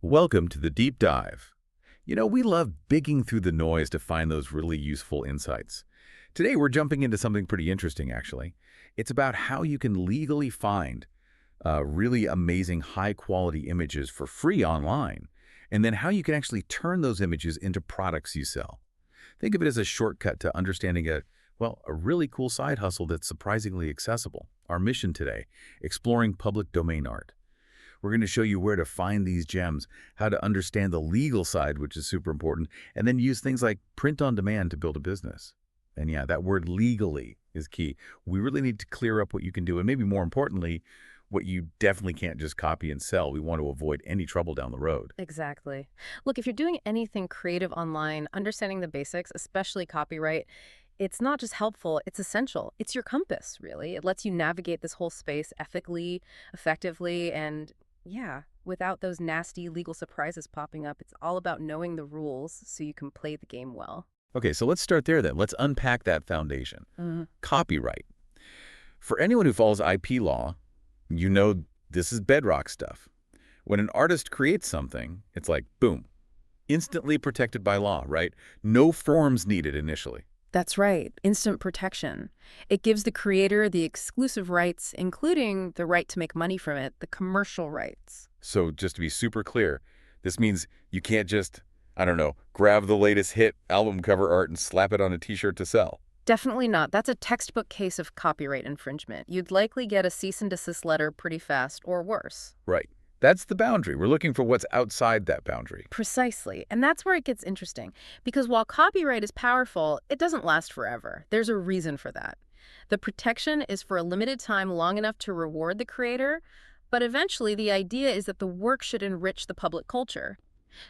Welcome to the Deep Dive. We love digging through the noise to find those really useful insights. Today, we're jumping into something pretty interesting, actually. It's about how you can legally find really amazing, high-quality images for free online, and then how you can actually turn those images into products you sell. Think of it as a shortcut to understanding a really cool side hustle that's surprisingly accessible. Our mission today, exploring public domain art. We're going to show you where to find these gems, how to understand the legal side, which is super important, and then use things like print on demand to build a business. And yeah, that word legally is key. We really need to clear up what you can do, and maybe more importantly, what you definitely can't just copy and sell. We want to avoid any trouble down the road. Exactly. Look, if you're doing anything creative online, understanding the basics, especially copyright, it's not just helpful, it's essential. It's your compass, really. It lets you navigate this whole space ethically, effectively, and yeah, without those nasty legal surprises popping up. It's all about knowing the rules so you can play the game well. Okay, so let's start there then. Let's unpack that foundation. Copyright. For anyone who follows IP law, you know this is bedrock stuff. When an artist creates something, it's like, boom, instantly protected by law, right? No forms needed initially. That's right, instant protection. It gives the creator the exclusive rights, including the right to make money from it, the commercial rights. So just to be super clear, this means you can't just, I don't know, grab the latest hit album cover art and slap it on a t-shirt to sell. Definitely not. That's a textbook case of copyright infringement. You'd likely get a cease and desist letter pretty fast, or worse. Right. That's the boundary. We're looking for what's outside that boundary. Precisely. And that's where it gets interesting. Because while copyright is powerful, it doesn't last forever. There's a reason for that. The protection is for a limited time long enough to reward the creator, but eventually the idea is that the work should enrich the public culture.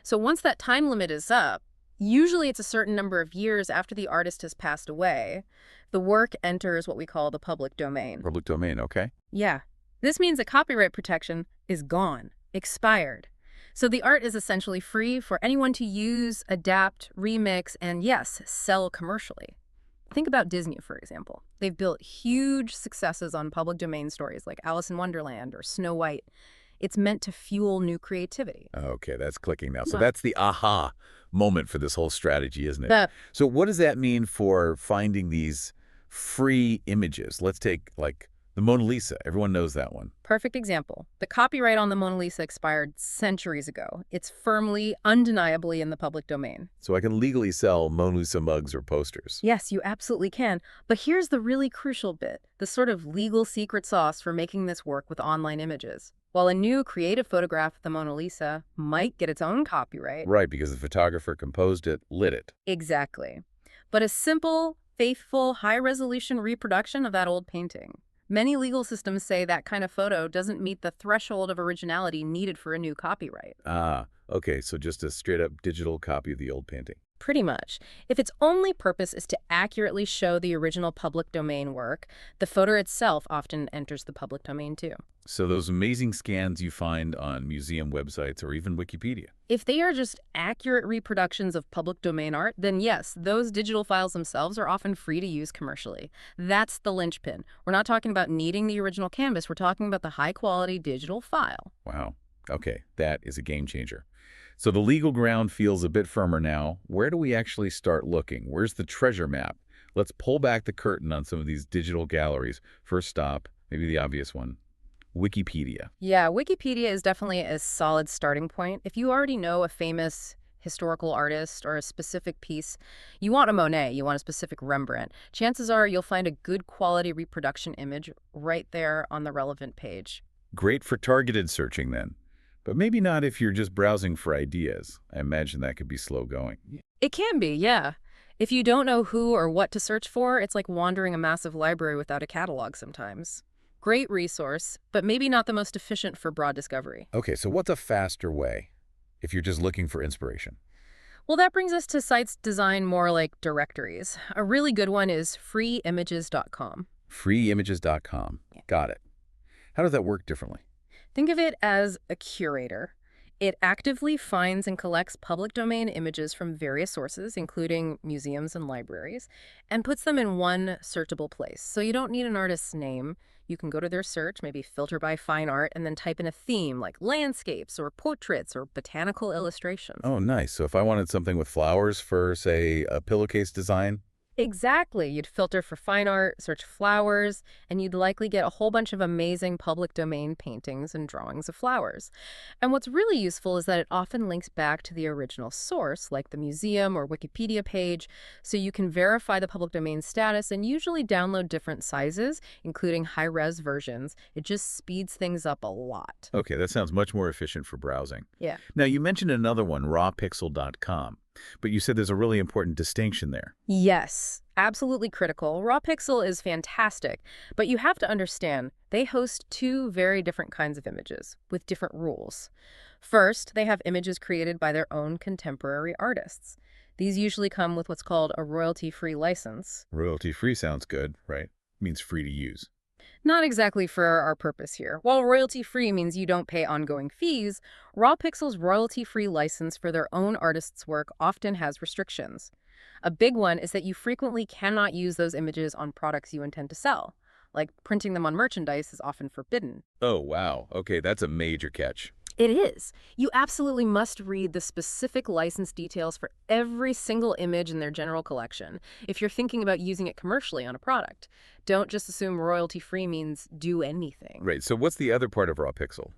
So once that time limit is up, usually it's a certain number of years after the artist has passed away, the work enters what we call the public domain. Public domain, okay? Yeah. This means that copyright protection is gone, expired. So the art is essentially free for anyone to use, adapt, remix, and yes, sell commercially. Think about Disney, for example. They've built huge successes on public domain stories like Alice in Wonderland or Snow White. It's meant to fuel new creativity. Okay, that's clicking now. So Huh. that's the aha moment for this whole strategy, isn't it? The So what does that mean for finding these free images? Let's take, like, the Mona Lisa. Everyone knows that one. perfect example. The copyright on the Mona Lisa expired centuries ago. It's firmly, undeniably in the public domain. So I can legally sell Mona Lisa mugs or posters. Yes, you absolutely can. But here's the really crucial bit, the sort of legal secret sauce for making this work with online images. While a new creative photograph of the Mona Lisa might get its own copyright. Right, because the photographer composed it, lit it. Exactly. But a simple, faithful, high-resolution reproduction of that old painting. Many legal systems say that kind of photo doesn't meet the threshold of originality needed for a new copyright. Ah, okay, so just a straight-up digital copy of the old painting. Pretty much. If its only purpose is to accurately show the original public domain work, the photo itself often enters the public domain too. So those amazing scans you find on museum websites or even Wikipedia. If they are just accurate reproductions of public domain art, then yes, those digital files themselves are often free to use commercially. That's the linchpin. We're not talking about needing the original canvas, we're talking about the high-quality digital file. Wow. Okay, that is a game changer. So the legal ground feels a bit firmer now. Where do we actually start looking? Where's the treasure map? Let's pull back the curtain on some of these digital galleries. First stop, maybe the obvious one, Wikipedia. Yeah, Wikipedia is definitely a solid starting point. If you already know a famous historical artist or a specific piece, you want a Monet, you want a specific Rembrandt, chances are you'll find a good quality reproduction image right there on the relevant page. Great for targeted searching then. But maybe not if you're just browsing for ideas. I imagine that could be slow going. It can be, yeah. If you don't know who or what to search for, it's like wandering a massive library without a catalog sometimes. Great resource, but maybe not the most efficient for broad discovery. Okay, so what's a faster way if you're just looking for inspiration? Well, that brings us to sites designed more like directories. A really good one is freeimages.com. Freeimages.com. Got it. How does that work differently? Think of it as a curator. It actively finds and collects public domain images from various sources, including museums and libraries, and puts them in one searchable place. So you don't need an artist's name. You can go to their search, maybe filter by fine art, and then type in a theme like landscapes or portraits or botanical illustrations. Oh, nice. So if I wanted something with flowers for, say, a pillowcase design? Exactly. You'd filter for fine art, search flowers, and you'd likely get a whole bunch of amazing public domain paintings and drawings of flowers. And what's really useful is that it often links back to the original source, like the museum or Wikipedia page, so you can verify the public domain status and usually download different sizes, including high-res versions. It just speeds things up a lot. Okay, that sounds much more efficient for browsing. Yeah. Now, you mentioned another one, rawpixel.com, but you said there's a really important distinction there. Yes, absolutely critical. RawPixel is fantastic, but you have to understand they host two very different kinds of images with different rules. First, they have images created by their own contemporary artists. These usually come with what's called a royalty-free license. Royalty-free sounds good, right? Means free to use. Not exactly for our purpose here. While royalty-free means you don't pay ongoing fees, RawPixel's royalty-free license for their own artists' work often has restrictions. A big one is that you frequently cannot use those images on products you intend to sell. Like printing them on merchandise is often forbidden. Oh, wow. Okay, that's a major catch. It is. You absolutely must read the specific license details for every single image in their general collection if you're thinking about using it commercially on a product. Don't just assume royalty-free means do anything. Right, so what's the other part of RawPixel?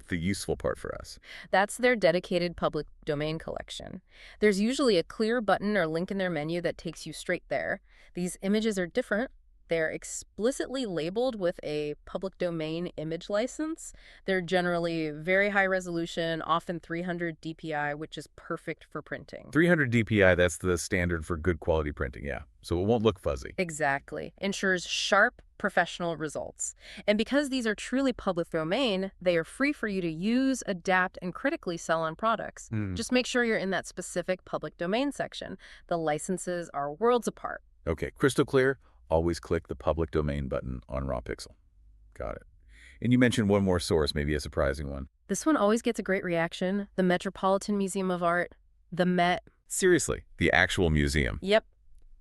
The useful part for us. That's their dedicated public domain collection. There's usually a clear button or link in their menu that takes you straight there. These images are different. They're explicitly labeled with a public domain image license. They're generally very high resolution, often 300 dpi, which is perfect for printing. 300 dpi, that's the standard for good quality printing, yeah. So it won't look fuzzy. Exactly. Ensures sharp, professional results. And because these are truly public domain, they are free for you to use, adapt, and critically sell on products. Just make sure you're in that specific public domain section. The licenses are worlds apart. Okay, crystal clear. Always click the public domain button on RawPixel. Got it. And you mentioned one more source, maybe a surprising one. This one always gets a great reaction. The Metropolitan Museum of Art, the Met. Seriously, the actual museum. Yep.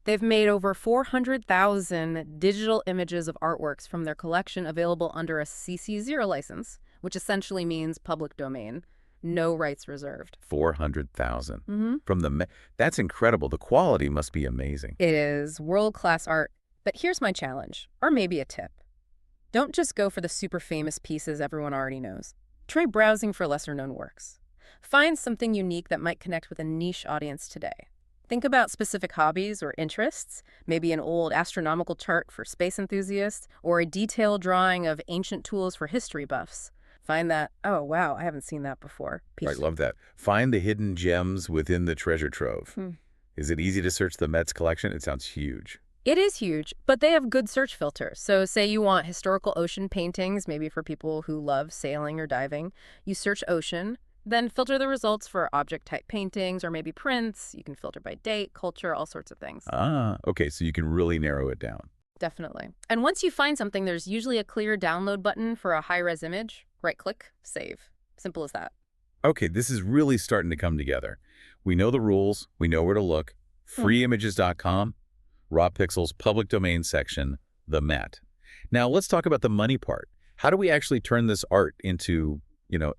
They've made over 400,000 digital images of artworks from their collection available under a CC0 license, which essentially means public domain. No rights reserved. 400,000. From the That's incredible. The quality must be amazing. It is world-class art. But here's my challenge, or maybe a tip. Don't just go for the super famous pieces everyone already knows. Try browsing for lesser-known works. Find something unique that might connect with a niche audience today. Think about specific hobbies or interests, maybe an old astronomical chart for space enthusiasts, or a detailed drawing of ancient tools for history buffs. Find that, oh, wow, I haven't seen that before. I love that. Find the hidden gems within the treasure trove. Is it easy to search the Met's collection? It sounds huge. It is huge, but they have good search filters. So say you want historical ocean paintings, maybe for people who love sailing or diving. You search ocean, then filter the results for object-type paintings or maybe prints. You can filter by date, culture, all sorts of things. Ah, okay, so you can really narrow it down. Definitely. And once you find something, there's usually a clear download button for a high-res image. Right-click, save. Simple as that. Okay, this is really starting to come together. We know the rules. We know where to look. Freeimages.com. RawPixel's public domain section, the Met. Now, let's talk about the money part. How do we actually turn this art into,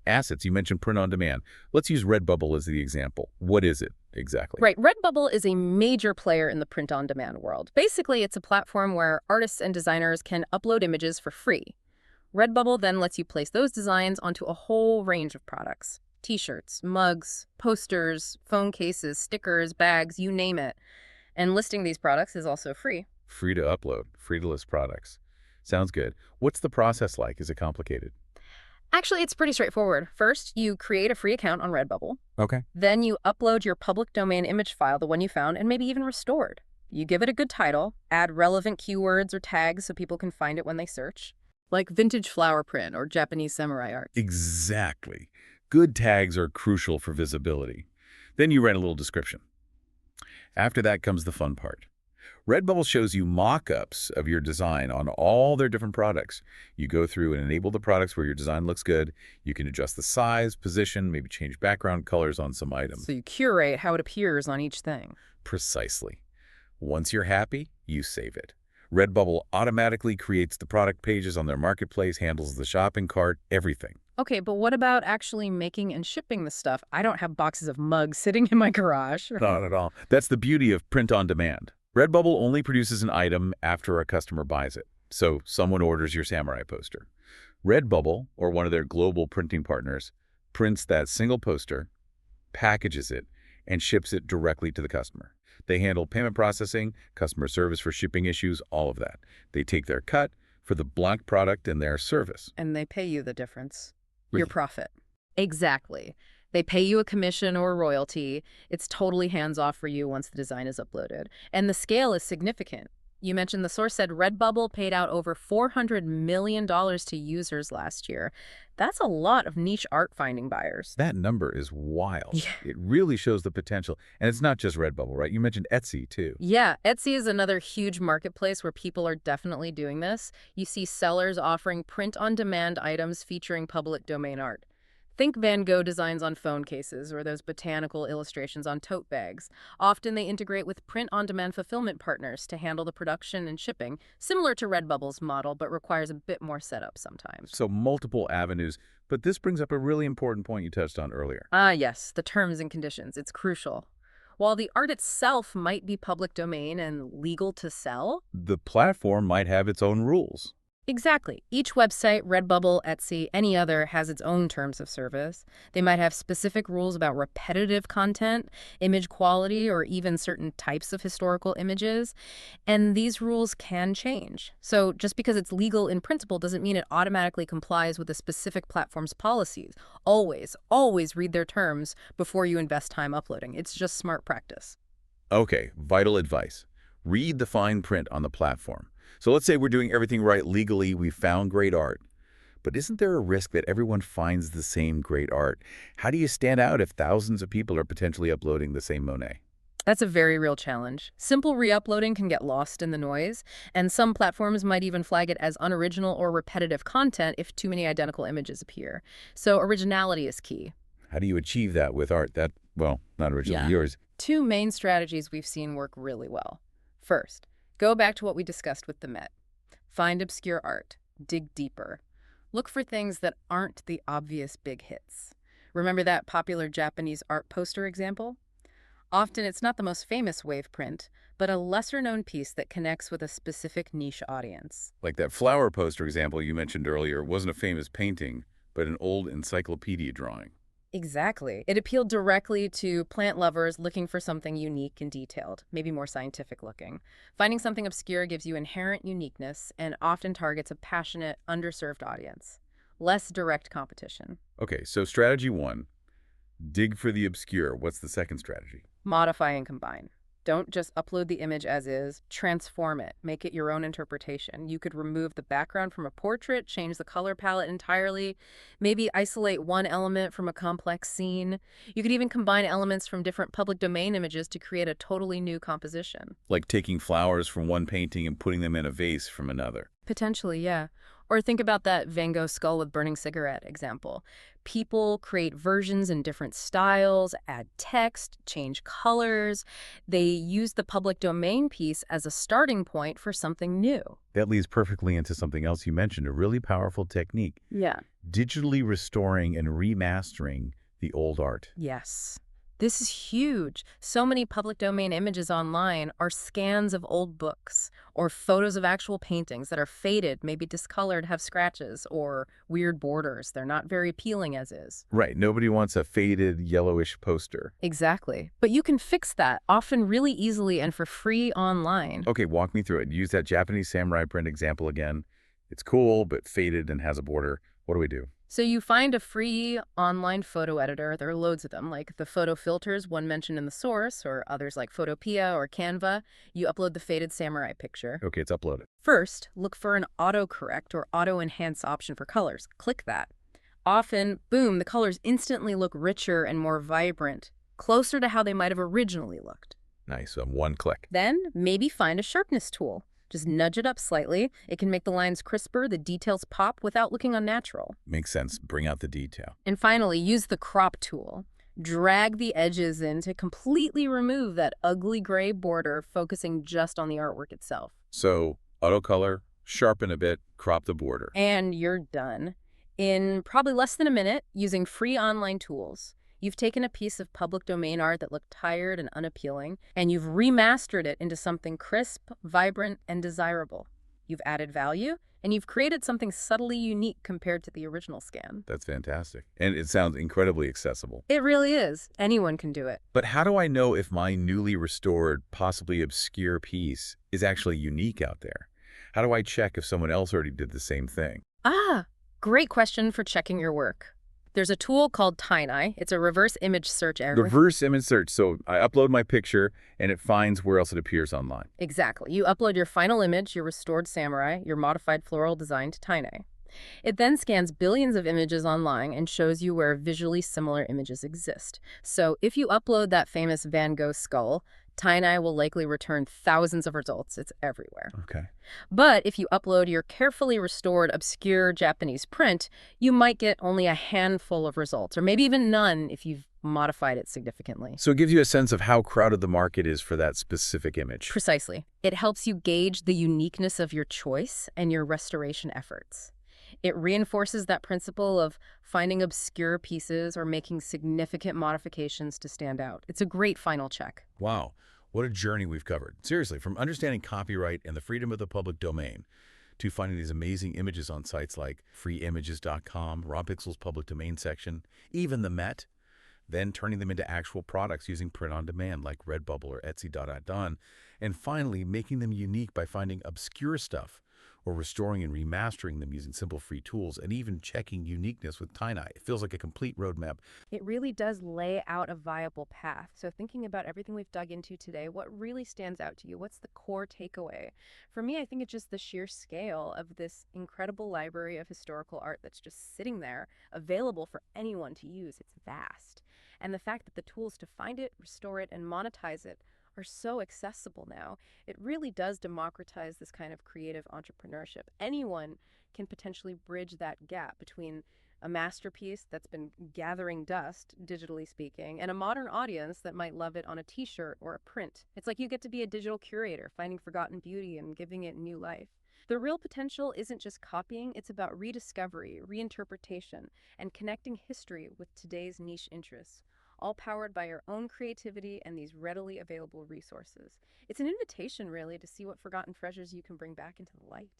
assets? You mentioned print on demand. Let's use Redbubble as the example. What is it exactly? Right. Redbubble is a major player in the print on demand world. Basically, it's a platform where artists and designers can upload images for free. Redbubble then lets you place those designs onto a whole range of products. T-shirts, mugs, posters, phone cases, stickers, bags, you name it. And listing these products is also free. Free to upload, free to list products. Sounds good. What's the process like? Is it complicated? Actually, it's pretty straightforward. First, you create a free account on Redbubble. Okay. Then you upload your public domain image file, the one you found, and maybe even restored. You give it a good title, add relevant keywords or tags so people can find it when they search, like vintage flower print or Japanese samurai art. Exactly. Good tags are crucial for visibility. Then you write a little description. After that comes the fun part. Redbubble shows you mock-ups of your design on all their different products. You go through and enable the products where your design looks good. You can adjust the size, position, maybe change background colors on some items. So you curate how it appears on each thing. Precisely. Once you're happy, you save it. Redbubble automatically creates the product pages on their marketplace, handles the shopping cart, everything. Okay, but what about actually making and shipping the stuff? I don't have boxes of mugs sitting in my garage. Not at all. That's the beauty of print on demand. Redbubble only produces an item after a customer buys it. So someone orders your samurai poster. Redbubble, or one of their global printing partners, prints that single poster, packages it, and ships it directly to the customer. They handle payment processing, customer service for shipping issues, all of that. They take their cut for the blank product and their service. And they pay you the difference. Really? Your profit. Exactly. They pay you a commission or a royalty. It's totally hands-off for you once the design is uploaded. And the scale is significant. You mentioned the source said Redbubble paid out over $400 million to users last year. That's a lot of niche art finding buyers. That number is wild. Yeah. It really shows the potential. And it's not just Redbubble, right? You mentioned Etsy, too. Yeah, Etsy is another huge marketplace where people are definitely doing this. You see sellers offering print-on-demand items featuring public domain art. Think Van Gogh designs on phone cases or those botanical illustrations on tote bags. Often they integrate with print-on-demand fulfillment partners to handle the production and shipping, similar to Redbubble's model, but requires a bit more setup sometimes. So multiple avenues. But this brings up a really important point you touched on earlier. Ah, yes, the terms and conditions. It's crucial. While the art itself might be public domain and legal to sell, The platform might have its own rules. exactly. Each website, Redbubble, Etsy, any other, has its own terms of service. They might have specific rules about repetitive content, image quality, or even certain types of historical images. And these rules can change. So just because it's legal in principle doesn't mean it automatically complies with a specific platform's policies. Always, always read their terms before you invest time uploading. It's just smart practice. Okay, vital advice. Read the fine print on the platform. So let's say we're doing everything right legally, we found great art. But isn't there a risk that everyone finds the same great art? How do you stand out if thousands of people are potentially uploading the same Monet? That's a very real challenge. Simple re-uploading can get lost in the noise, and some platforms might even flag it as unoriginal or repetitive content if too many identical images appear. So originality is key. How do you achieve that with art that, well, not originally yours? Two main strategies we've seen work really well. First, go back to what we discussed with the Met. Find obscure art. Dig deeper. Look for things that aren't the obvious big hits. Remember that popular Japanese art poster example? Often it's not the most famous wave print, but a lesser-known piece that connects with a specific niche audience. Like that flower poster example you mentioned earlier wasn't a famous painting, but an old encyclopedia drawing. Exactly. It appealed directly to plant lovers looking for something unique and detailed, maybe more scientific looking. Finding something obscure gives you inherent uniqueness and often targets a passionate, underserved audience. Less direct competition. Okay, so strategy one, dig for the obscure. What's the second strategy? Modify and combine. Don't just upload the image as is, transform it, make it your own interpretation. You could remove the background from a portrait, change the color palette entirely, maybe isolate one element from a complex scene. You could even combine elements from different public domain images to create a totally new composition. Like taking flowers from one painting and putting them in a vase from another. Potentially, yeah. Or think about that Van Gogh skull with burning cigarette example. People create versions in different styles, add text, change colors. They use the public domain piece as a starting point for something new. That leads perfectly into something else you mentioned, a really powerful technique. Yeah. Digitally restoring and remastering the old art. Yes. This is huge. So many public domain images online are scans of old books or photos of actual paintings that are faded, maybe discolored, have scratches or weird borders. They're not very appealing as is. Right, nobody wants a faded yellowish poster. Exactly. But you can fix that, often really easily and for free online. Okay, walk me through it. Use that Japanese samurai print example again. It's cool, but faded and has a border. What do we do? So you find a free online photo editor. There are loads of them, like the photo filters, one mentioned in the source, or others like Photopea or Canva. You upload the faded samurai picture. Okay, it's uploaded. First, look for an autocorrect or auto-enhance option for colors. Click that. Often, boom, the colors instantly look richer and more vibrant, closer to how they might have originally looked. Nice, one click. Then maybe find a sharpness tool. Just nudge it up slightly. It can make the lines crisper, the details pop without looking unnatural. Makes sense. Bring out the detail. And finally, use the crop tool. Drag the edges in to completely remove that ugly gray border, focusing just on the artwork itself. So, auto color, sharpen a bit, crop the border. And you're done. In probably less than a minute, using free online tools, you've taken a piece of public domain art that looked tired and unappealing, and you've remastered it into something crisp, vibrant, and desirable. You've added value, and you've created something subtly unique compared to the original scan. That's fantastic. And it sounds incredibly accessible. It really is. Anyone can do it. But how do I know if my newly restored, possibly obscure piece is actually unique out there? How do I check if someone else already did the same thing? Great question for checking your work. There's a tool called TinyEye. It's a reverse image search area. Reverse image search. So I upload my picture and it finds where else it appears online. Exactly. You upload your final image, your restored samurai, your modified floral design to TinyEye. It then scans billions of images online and shows you where visually similar images exist. So if you upload that famous Van Gogh skull, TinyEye will likely return thousands of results. It's everywhere. Okay. But if you upload your carefully restored obscure Japanese print, you might get only a handful of results, or maybe even none if you've modified it significantly. So it gives you a sense of how crowded the market is for that specific image. Precisely. It helps you gauge the uniqueness of your choice and your restoration efforts. It reinforces that principle of finding obscure pieces or making significant modifications to stand out. It's a great final check. Wow. What a journey we've covered. Seriously, from understanding copyright and the freedom of the public domain to finding these amazing images on sites like freeimages.com, RawPixel's public domain section, even the Met, then turning them into actual products using print on demand like Redbubble or Etsy.done, and finally making them unique by finding obscure stuff or restoring and remastering them using simple free tools, and even checking uniqueness with TinyEye. It feels like a complete roadmap. It really does lay out a viable path. So thinking about everything we've dug into today, what really stands out to you? What's the core takeaway? For me, I think it's just the sheer scale of this incredible library of historical art that's just sitting there, available for anyone to use. It's vast. And the fact that the tools to find it, restore it, and monetize it are so accessible now, it really does democratize this kind of creative entrepreneurship. Anyone can potentially bridge that gap between a masterpiece that's been gathering dust, digitally speaking, and a modern audience that might love it on a t-shirt or a print. It's like you get to be a digital curator, finding forgotten beauty and giving it new life. The real potential isn't just copying, it's about rediscovery, reinterpretation, and connecting history with today's niche interests, all powered by your own creativity and these readily available resources. It's an invitation, really, to see what forgotten treasures you can bring back into the light.